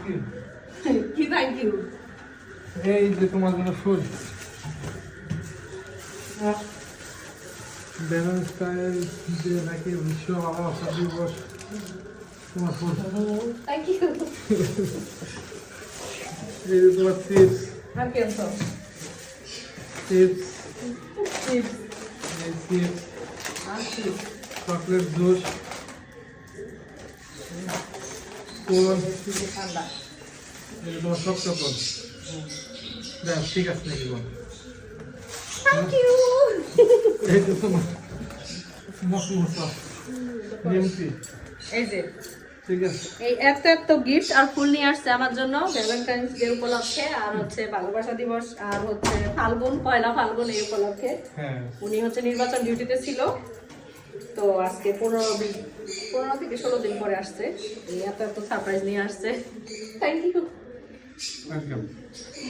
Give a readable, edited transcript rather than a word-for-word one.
You. কি thank you? এই যে তোমার জন্য ফুল। ভ্যালেন্টাইন ডে নাকি বিশ্ব ভালোবাসা দিবস, তোমার ফুল। Thank you. এই যে তোমার চিপস, আর কি আনছো? চিপস, চিপস এই চিপস, আর কি? চকলেট জুস, কোন, ঠান্ডা। এই যে তোমার সব চকলেট। দেখ ঠিক আছে নাকি বল? Thank you. এই যে তোমার মশলা, নিমকি, এই যে ঠিক আছে। এই এত এত গিফট আর ফুল নিয়ে আসছে আমার জন্য ভ্যালেন্টাইন্স ডে উপলক্ষে, আর হচ্ছে ভালোবাসা দিবস, আর হচ্ছে ফাল্গুন, পয়লা ফাল্গুন এই উপলক্ষে। হ্যাঁ উনি হচ্ছে নির্বাচন ডিউটিতে ছিল, তো আজকে 15 থেকে 16 দিন পরে আসছে, এই এত এত সারপ্রাইজ নিয়ে আসছে। Thank you. ওয়েলকাম।